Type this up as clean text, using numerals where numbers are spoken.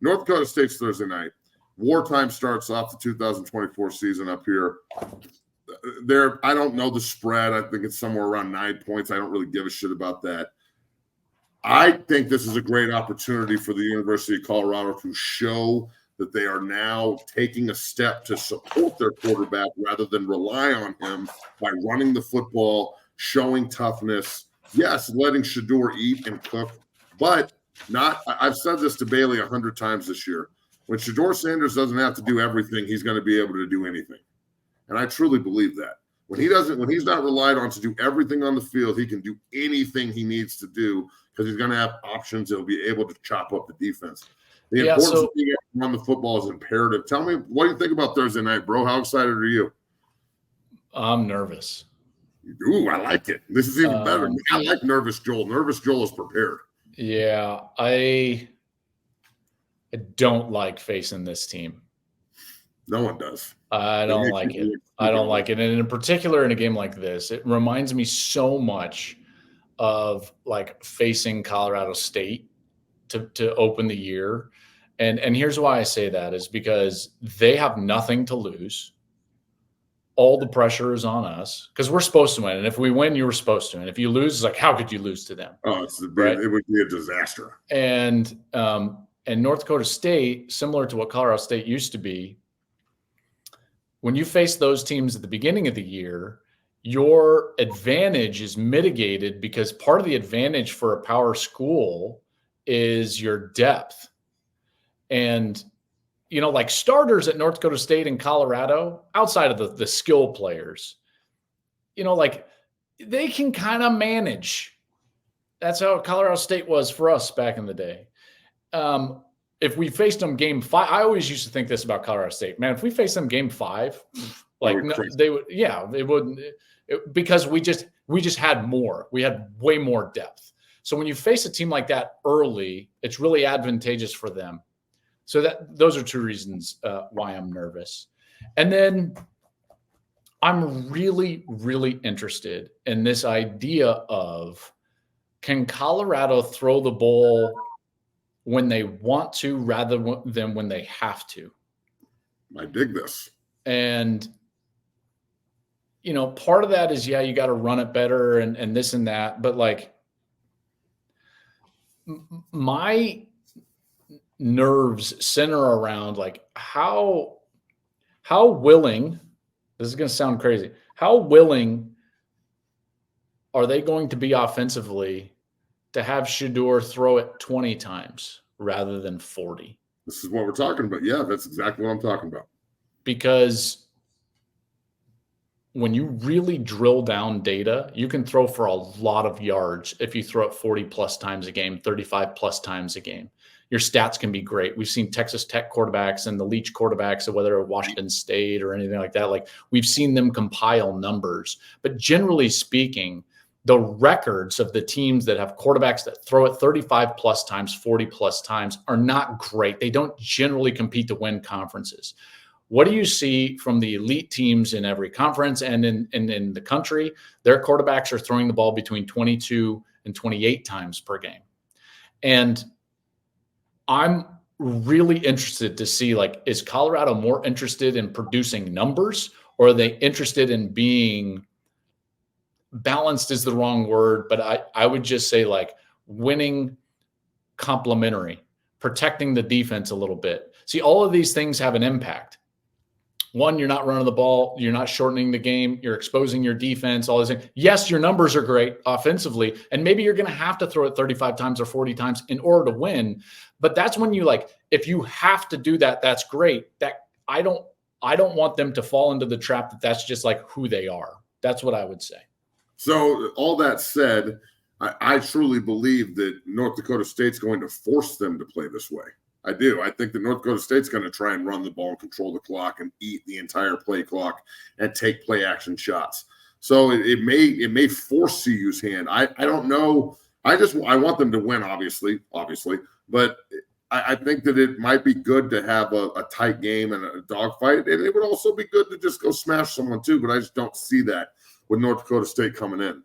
North Dakota State's Thursday night. Wartime starts off the 2024 season up here. I don't know the spread. I think it's somewhere around 9 points. I don't really give a shit about that. I think this is a great opportunity for the University of Colorado to show that they are now taking a step to support their quarterback rather than rely on him by running the football, showing toughness. Yes, letting Shedeur eat and cook, but not. I've said this to Bailey 100 times this year. When Shedeur Sanders doesn't have to do everything, he's going to be able to do anything. And I truly believe that. When he's not relied on to do everything on the field, he can do anything he needs to do because he's going to have options. He'll be able to chop up the defense. The importance of being able to run the football is imperative. Tell me, what do you think about Thursday night, bro? How excited are you? I'm nervous. Ooh, I like it. This is even better. I like Nervous Joel. Nervous Joel is prepared. Yeah, I don't like facing this team. No one does. I don't like it. I don't like it. And in particular, in a game like this, it reminds me so much of like facing Colorado State to open the year. And here's why I say that is because they have nothing to lose. All the pressure is on us because we're supposed to win. And if we win, you were supposed to. And if you lose, it's like, how could you lose to them? Oh, right? It would be a disaster. And North Dakota State, similar to what Colorado State used to be, when you face those teams at the beginning of the year, your advantage is mitigated because part of the advantage for a power school is your depth. And, you know, like starters at North Dakota State and Colorado, outside of the skill players, you know, like they can kind of manage. That's how Colorado State was for us back in the day. If we faced them game 5, I always used to think this about Colorado State, man, if we faced them game 5, like they would, they wouldn't, because we just had more, we had way more depth. So when you face a team like that early, it's really advantageous for them. So those are 2 reasons why I'm nervous. And then I'm really, really interested in this idea of, can Colorado throw the ball when they want to rather than when they have to? I dig this. And, you know, part of that is, you got to run it better and this and that. But like my nerves center around like how willing, this is going to sound crazy, how willing are they going to be offensively to have Shedeur throw it 20 times rather than 40? This is what we're talking about. Yeah, that's exactly what I'm talking about. Because when you really drill down data, you can throw for a lot of yards if you throw it 40 plus times a game, 35 plus times a game. Your stats can be great. We've seen Texas Tech quarterbacks and the Leach quarterbacks, whether Washington State or anything like that. Like we've seen them compile numbers, but generally speaking, the records of the teams that have quarterbacks that throw it 35 plus times, 40 plus times are not great. They don't generally compete to win conferences. What do you see from the elite teams in every conference and in the country? Their quarterbacks are throwing the ball between 22 and 28 times per game. And I'm really interested to see, like, is Colorado more interested in producing numbers, or are they interested in being balanced is the wrong word, but I would just say like winning complementary, protecting the defense a little bit. See, all of these things have an impact. One, you're not running the ball. You're not shortening the game. You're exposing your defense, all these things. Yes, your numbers are great offensively, and maybe you're going to have to throw it 35 times or 40 times in order to win. But that's when you like, if you have to do that, that's great. That I don't want them to fall into the trap that's just like who they are. That's what I would say. So all that said, I truly believe that North Dakota State's going to force them to play this way. I do. I think that North Dakota State's going to try and run the ball and control the clock and eat the entire play clock and take play action shots. So it may force CU's hand. I don't know. I want them to win, obviously, but I think that it might be good to have a tight game and a dogfight, and it would also be good to just go smash someone too. But I just don't see that with North Dakota State coming in.